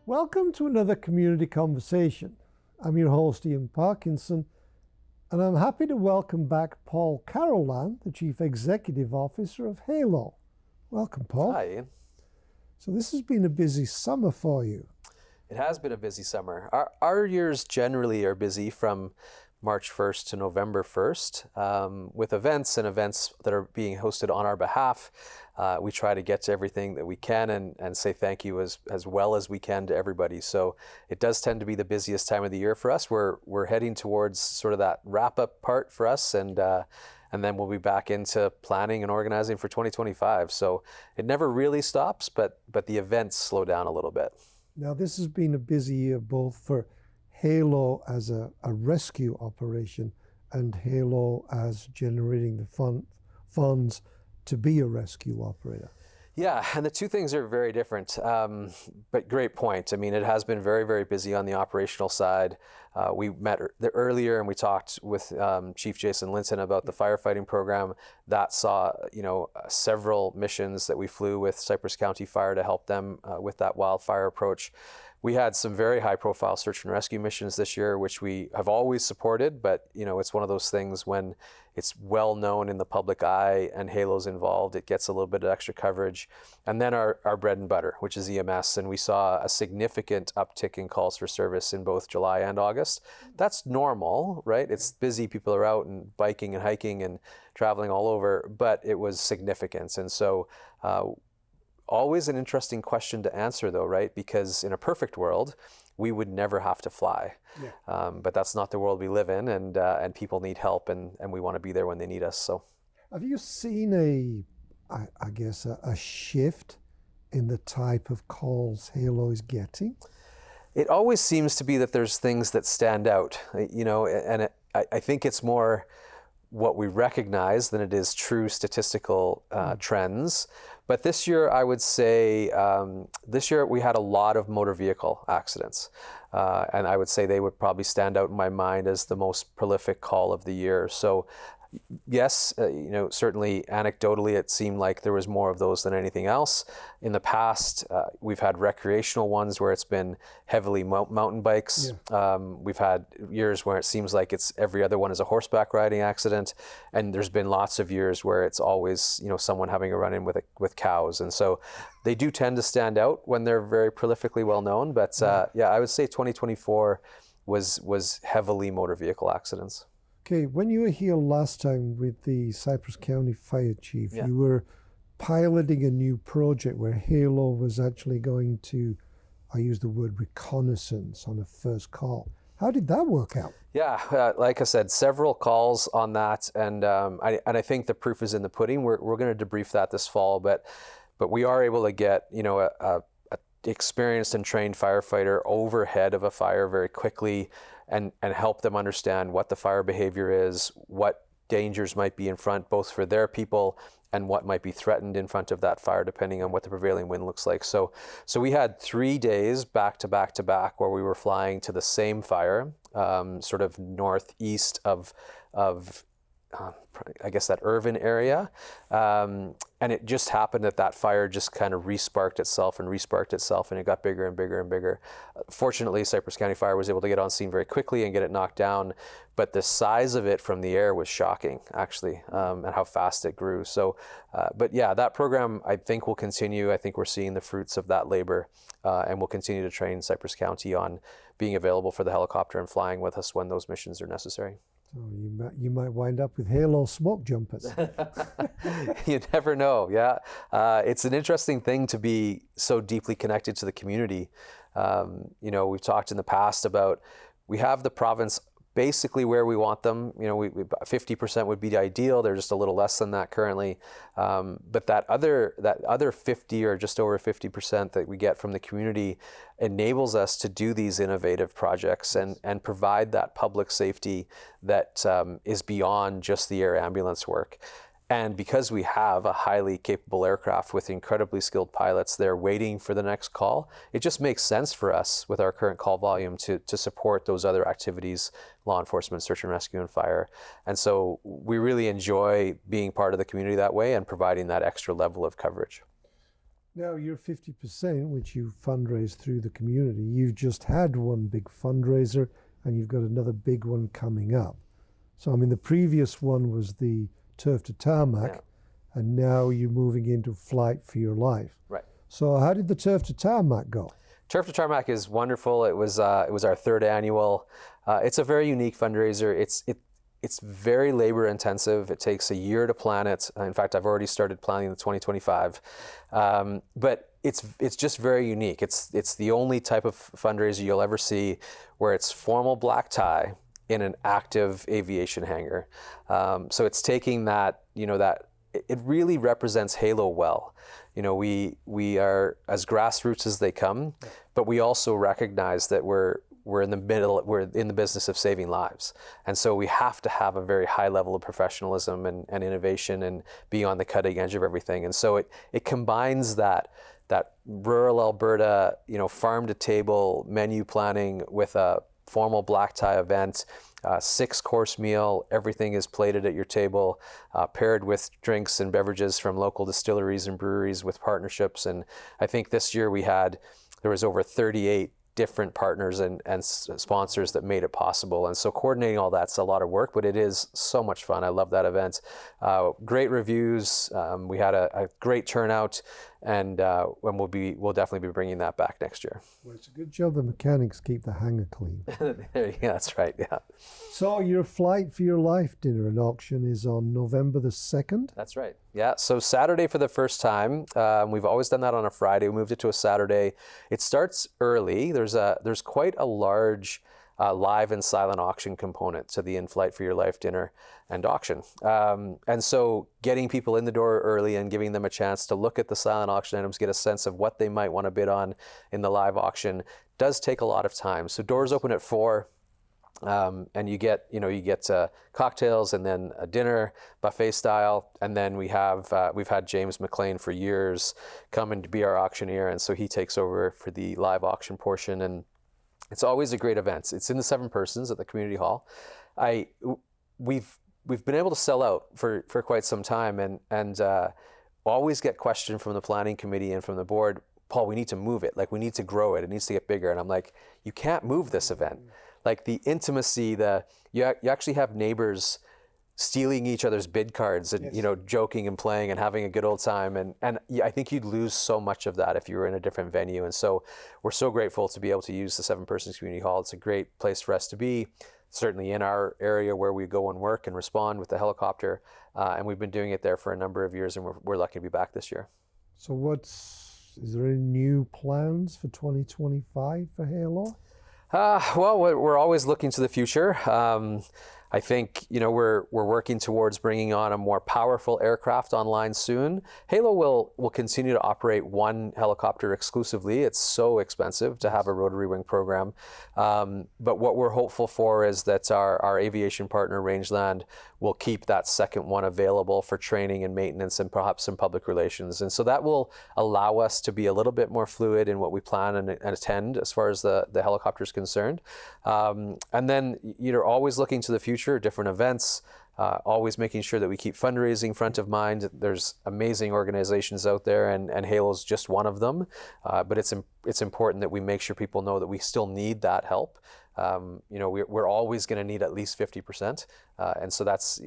Welcome to another community conversation. I'm your host, Ian Parkinson, and I'm happy to welcome back Paul Carolan, the Chief Executive Officer of Halo. Welcome, Paul. Hi, Ian. So this has been a busy summer for you. It has been a busy summer. Our years generally are busy from March 1st to November 1st with events that are being hosted on our behalf. We try to get to everything that we can and say thank you as well as we can to everybody. So it does tend to be the busiest time of the year for us. We're heading towards sort of that wrap-up part for us, and then we'll be back into planning and organizing for 2025. So it never really stops, but the events slow down a little bit. Now, this has been a busy year both for Halo as a rescue operation and Halo as generating the funds to be a rescue operator. Yeah, and the two things are very different, but great point. I mean, it has been very, very busy on the operational side. We met earlier and we talked with Chief Jason Linton about the firefighting program. That saw, several missions that we flew with Cypress County Fire to help them with that wildfire approach. We had some very high-profile search and rescue missions this year, which we have always supported, but it's one of those things when it's well known in the public eye and Halo's involved, it gets a little bit of extra coverage. And then our bread and butter, which is EMS, and we saw a significant uptick in calls for service in both July and August. That's normal, right? It's busy, people are out and biking and hiking and traveling all over, but it was significant. And so always an interesting question to answer though, right? Because in a perfect world, we would never have to fly. Yeah. But that's not the world we live in, and people need help, and we want to be there when they need us. So, have you seen a shift in the type of calls Halo is getting? It always seems to be that there's things that stand out, and I think it's more what we recognize than it is true statistical trends. But this year, I would say, we had a lot of motor vehicle accidents. And I would say they would probably stand out in my mind as the most prolific call of the year. So yes, certainly anecdotally, it seemed like there was more of those than anything else. In the past, we've had recreational ones where it's been heavily mountain bikes. Yeah. We've had years where it seems like it's every other one is a horseback riding accident. And there's been lots of years where it's always, someone having a run-in with cows. And so they do tend to stand out when they're very prolifically well known. But I would say 2024 was heavily motor vehicle accidents. Okay, when you were here last time with the Cypress County Fire Chief, Yeah. You were piloting a new project where Halo was actually going to, I use the word reconnaissance on a first call. How did that work out? Yeah, like I said, several calls on that, and I think the proof is in the pudding. We're going to debrief that this fall, but we are able to get a experienced and trained firefighter overhead of a fire very quickly and help them understand what the fire behavior is, what dangers might be in front, both for their people and what might be threatened in front of that fire, depending on what the prevailing wind looks like. So we had 3 days back to back to back where we were flying to the same fire, sort of northeast of I guess that Irvine area. And it just happened that fire just kind of resparked itself, and it got bigger and bigger and bigger. Fortunately, Cypress County Fire was able to get on scene very quickly and get it knocked down, but the size of it from the air was shocking, actually, and how fast it grew. So, but yeah, that program I think will continue. I think we're seeing the fruits of that labor, and we'll continue to train Cypress County on being available for the helicopter and flying with us when those missions are necessary. So you might wind up with Halo smoke jumpers. You never know, yeah. It's an interesting thing to be so deeply connected to the community. We've talked in the past about we have the province basically where we want them. 50% would be ideal. They're just a little less than that currently. But that other 50 or just over 50% that we get from the community enables us to do these innovative projects and provide that public safety that is beyond just the air ambulance work. And because we have a highly capable aircraft with incredibly skilled pilots there waiting for the next call, it just makes sense for us with our current call volume to support those other activities, law enforcement, search and rescue, and fire. And so we really enjoy being part of the community that way and providing that extra level of coverage. Now your 50%, which you fundraise through the community, you've just had one big fundraiser and you've got another big one coming up. So, I mean, the previous one was the Turf to Tarmac, Yeah. and now you're moving into Flight for Your Life. Right. So how did the Turf to Tarmac go? Turf to Tarmac is wonderful. It was our third annual. It's a very unique fundraiser. It's very labor intensive. It takes a year to plan it. In fact, I've already started planning the 2025. But it's just very unique. It's the only type of fundraiser you'll ever see where it's formal black tie in an active aviation hangar. So it's taking that, it really represents Halo well. We are as grassroots as they come, but we also recognize that we're in the business of saving lives. And so we have to have a very high level of professionalism and innovation and be on the cutting edge of everything. And so it combines that rural Alberta, farm to table menu planning with a formal black tie event, 6-course meal, everything is plated at your table, paired with drinks and beverages from local distilleries and breweries with partnerships. And I think this year there was over 38 different partners and sponsors that made it possible. And so coordinating all that's a lot of work, but it is so much fun. I love that event. Great reviews. We had a great turnout, and we'll definitely be bringing that back next year. Well, it's a good job the mechanics keep the hangar clean. Yeah, that's right. Yeah. So your Flight for Your Life dinner and auction is on November the 2nd? That's right. Yeah. So Saturday for the first time. We've always done that on a Friday. We moved it to a Saturday. It starts early. There's quite a large live and silent auction component to the In Flight for Your Life dinner and auction. And so getting people in the door early and giving them a chance to look at the silent auction items, get a sense of what they might want to bid on in the live auction does take a lot of time. So doors open at 4. And you get cocktails and then a dinner buffet style, and then we've had James McLean for years come and be our auctioneer, and so he takes over for the live auction portion, and it's always a great event. It's in the 7 persons at the community hall. We've been able to sell out for quite some time, and always get questioned from the planning committee and from the board, Paul, we need to move it, like we need to grow it, it needs to get bigger, and I'm like, you can't move this event. Like the intimacy, you actually have neighbors stealing each other's bid cards and Yes. Joking and playing and having a good old time, and I think you'd lose so much of that if you were in a different venue. And so we're so grateful to be able to use the 7 persons community hall. It's a great place for us to be, certainly in our area where we go and work and respond with the helicopter, and we've been doing it there for a number of years, and we're lucky to be back this year. So is there any new plans for 2025 for Halo? Well, we're always looking to the future. I think we're working towards bringing on a more powerful aircraft online soon. Halo will continue to operate one helicopter exclusively. It's so expensive to have a rotary wing program. But what we're hopeful for is that our aviation partner Rangeland will keep that second one available for training and maintenance and perhaps some public relations. And so that will allow us to be a little bit more fluid in what we plan and attend as far as the helicopter is concerned. And then you're always looking to the future, different events, always making sure that we keep fundraising front of mind. There's amazing organizations out there, and Halo's just one of them. But it's important that we make sure people know that we still need that help. We're always going to need at least 50%. And so that's,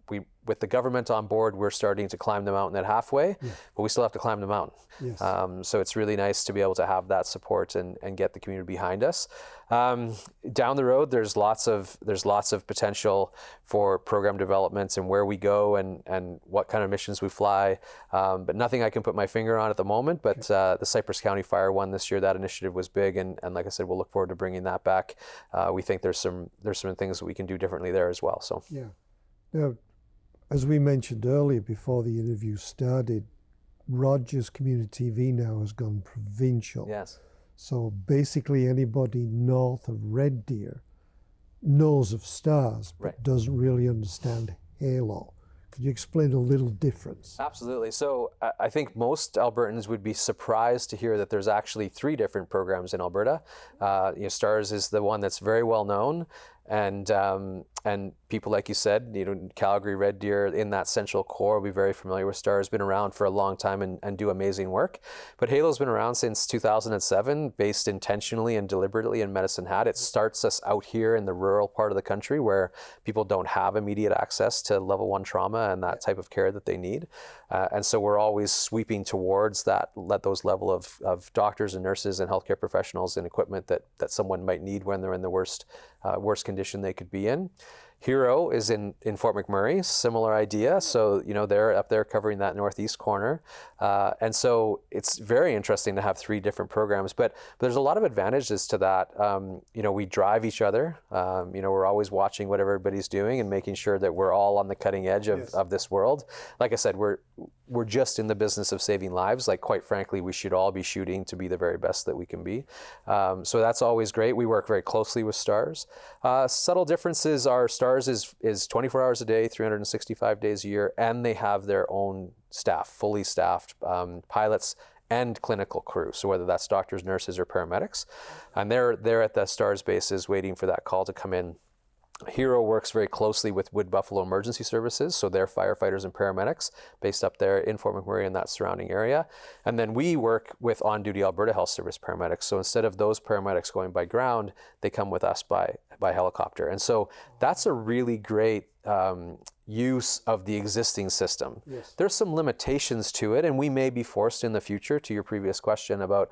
we with the government on board, we're starting to climb the mountain at halfway, but we still have to climb the mountain. Yes. So it's really nice to be able to have that support and get the community behind us. Down the road, there's lots of potential for program developments and where we go and what kind of missions we fly. But nothing I can put my finger on at the moment. But the Cypress County Fire one this year, that initiative was big, and like I said, we'll look forward to bringing that back. We think there's some things that we can do differently there as well. So Yeah. Now, as we mentioned earlier before the interview started, Rogers Community TV now has gone provincial. yes. So basically anybody north of Red Deer knows of stars, but Right. doesn't really understand Halo. Could you explain a little difference? Absolutely. So I think most Albertans would be surprised to hear that there's actually 3 different programs in Alberta. STARS is the one that's very well known, and And people, like you said, Calgary Red Deer in that central core will be very familiar with STARS, been around for a long time and do amazing work. But Halo's been around since 2007, based intentionally and deliberately in Medicine Hat. It starts us out here in the rural part of the country where people don't have immediate access to level 1 trauma and that type of care that they need. And so we're always sweeping towards those level of doctors and nurses and healthcare professionals and equipment that someone might need when they're in the worst condition they could be in. Hero is in Fort McMurray, similar idea. So, they're up there covering that northeast corner. And so it's very interesting to have 3 different programs, but there's a lot of advantages to that. We drive each other. We're always watching what everybody's doing and making sure that we're all on the cutting edge of this world. Like I said, we're just in the business of saving lives. Like, quite frankly, we should all be shooting to be the very best that we can be. So that's always great. We work very closely with STARS. Subtle differences are STARS is 24 hours a day, 365 days a year, and they have their own staff, fully staffed pilots and clinical crew. So whether that's doctors, nurses, or paramedics, and they're at the STARS bases waiting for that call to come in. Hero works very closely with Wood Buffalo Emergency Services, so they're firefighters and paramedics based up there in Fort McMurray and that surrounding area. And then we work with on-duty Alberta Health Service paramedics. So instead of those paramedics going by ground, they come with us by helicopter. And so that's a really great use of the existing system. Yes. There's some limitations to it, and we may be forced in the future, to your previous question about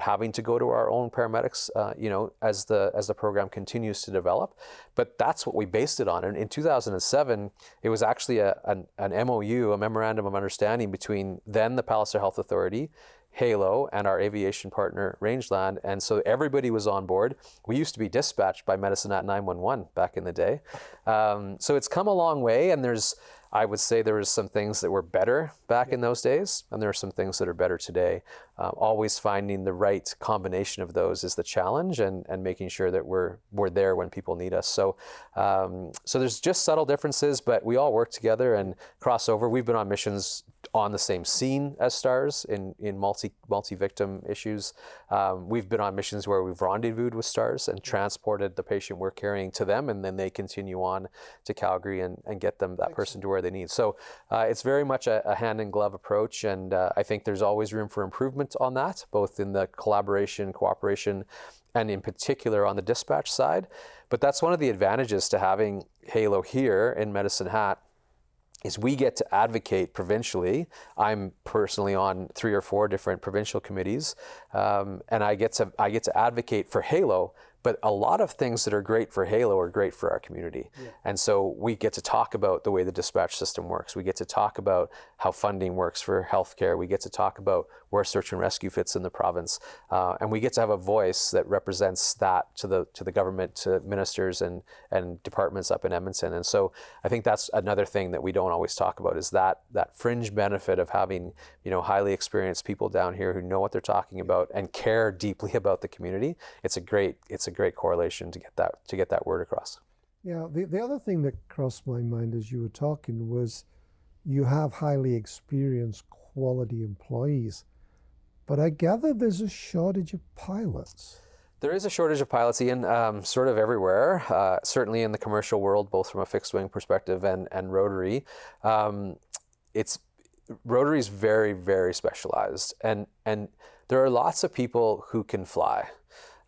having to go to our own paramedics, as the program continues to develop. But that's what we based it on. And in 2007, it was actually an MOU, a memorandum of understanding between then the Palliser Health Authority, Halo, and our aviation partner Rangeland, and so everybody was on board. We used to be dispatched by Medicine at 911 back in the day. So it's come a long way, and I would say there was some things that were better back in those days, and there are some things that are better today. Always finding the right combination of those is the challenge, and making sure that we're there when people need us. So there's just subtle differences, but we all work together and cross over. We've been on missions on the same scene as STARS in multi-victim issues. We've been on missions where we've rendezvoused with STARS and transported the patient we're carrying to them, and then they continue on to Calgary and get that person to where they need. So it's very much a hand-in-glove approach, and I think there's always room for improvement on that, both in the collaboration, cooperation, and in particular on the dispatch side. But that's one of the advantages to having Halo here in Medicine Hat, is we get to advocate provincially. I'm personally on 3 or 4 different provincial committees, and I get to advocate for Halo. But a lot of things that are great for Halo are great for our community. Yeah. And so we get to talk about the way the dispatch system works. We get to talk about how funding works for healthcare. We get to talk about where search and rescue fits in the province. And we get to have a voice that represents that to the government, to ministers and departments up in Edmonton. And so I think that's another thing that we don't always talk about, is that fringe benefit of having, highly experienced people down here who know what they're talking about and care deeply about the community. It's a great correlation to get that word across. Yeah, the other thing that crossed my mind as you were talking was you have highly experienced quality employees, but I gather there's a shortage of pilots. There is a shortage of pilots, Ian, sort of everywhere, certainly in the commercial world, both from a fixed wing perspective and rotary. Rotary is very, very specialized, and there are lots of people who can fly.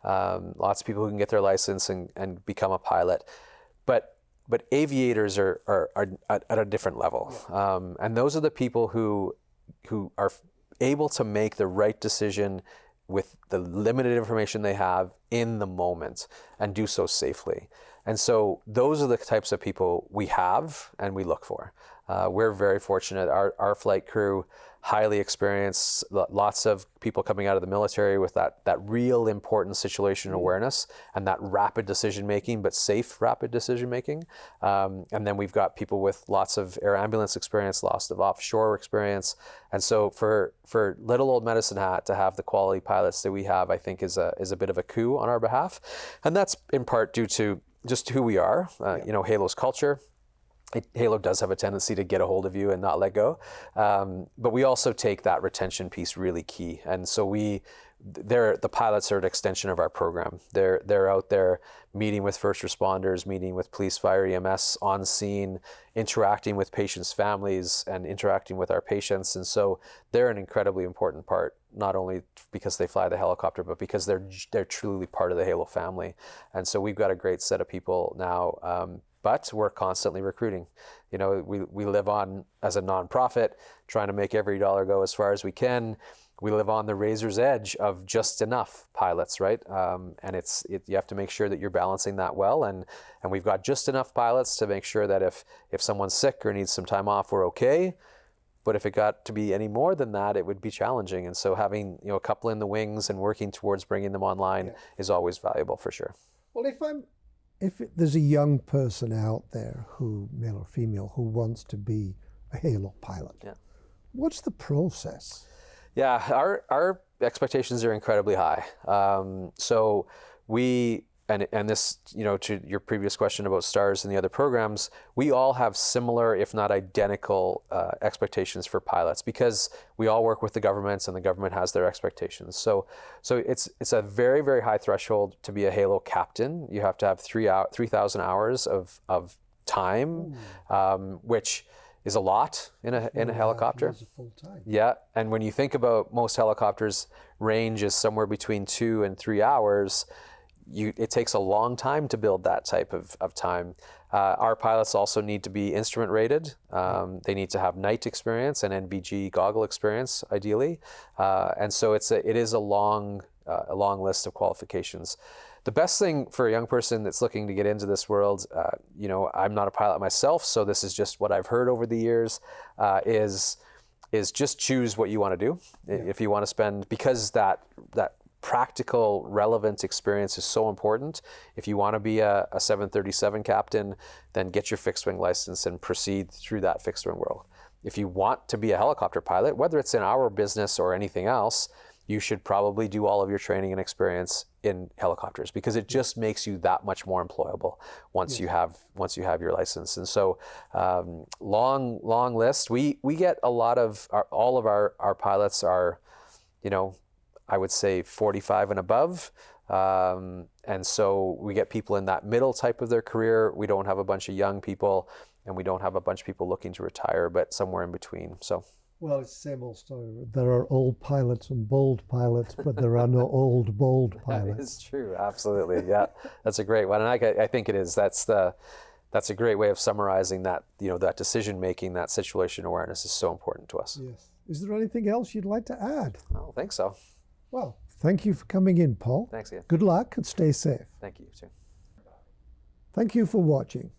Lots of people who can get their license and become a pilot, but aviators are at a different level, and those are the people who are able to make the right decision with the limited information they have in the moment and do so safely. And so those are the types of people we have and we look for. We're very fortunate. Our flight crew, highly experienced, lots of people coming out of the military with that real important situational awareness and that rapid decision making, but safe rapid decision making. And then we've got people with lots of air ambulance experience, lots of offshore experience. And so for little old Medicine Hat to have the quality pilots that we have, I think is a bit of a coup on our behalf. And that's in part due to just who we are, Halo's culture. Halo does have a tendency to get a hold of you and not let go. But we also take that retention piece really key. And so the pilots are an extension of our program. They're out there meeting with first responders, meeting with police, fire, EMS on scene, interacting with patients' families and interacting with our patients. And so they're an incredibly important part, not only because they fly the helicopter, but because they're truly part of the Halo family. And so we've got a great set of people now. But we're constantly recruiting. You know, we live on, as a nonprofit, trying to make every dollar go as far as we can. We live on the razor's edge of just enough pilots, right? And you have to make sure that you're balancing that well. And we've got just enough pilots to make sure that if someone's sick or needs some time off, we're okay. But if it got to be any more than that, it would be challenging. And so having, you know, a couple in the wings and working towards bringing them online is always valuable for sure. Well, if there's a young person out there, male or female, who wants to be a Halo pilot, what's the process? Yeah, our expectations are incredibly high. So we, and this, you know, to your previous question about STARS and the other programs, we all have similar, if not identical, expectations for pilots, because we all work with the governments and the government has their expectations. So it's a very, very high threshold to be a Halo captain. You have to have 3,000 hours of time, which is a lot in a helicopter. Full time. Yeah, and when you think about most helicopters, range is somewhere between 2 and 3 hours. It takes a long time to build that type of time. Our pilots also need to be instrument rated. They need to have night experience and NVG goggle experience, ideally. And so it is a long list of qualifications. The best thing for a young person that's looking to get into this world, you know, I'm not a pilot myself, so this is just what I've heard over the years, is just choose what you want to do. If you want to spend, because that practical, relevant experience is so important. If you want to be a 737 captain, then get your fixed wing license and proceed through that fixed wing world. If you want to be a helicopter pilot, whether it's in our business or anything else, you should probably do all of your training and experience in helicopters, because it just makes you that much more employable once you have your license. And so long list. We get a lot of all of our pilots are, you know, I would say 45 and above. And so we get people in that middle type of their career. We don't have a bunch of young people, and we don't have a bunch of people looking to retire, but somewhere in between. So. Well, it's the same old story. There are old pilots and bold pilots, but there are no old, bold pilots. That is true. Absolutely. Yeah. That's a great one. And I think it is. That's a great way of summarizing that, you know, that decision making, that situation awareness is so important to us. Yes. Is there anything else you'd like to add? I don't think so. Well, thank you for coming in, Paul. Thanks, Ian. Good luck and stay safe. Thank you, too. Thank you for watching.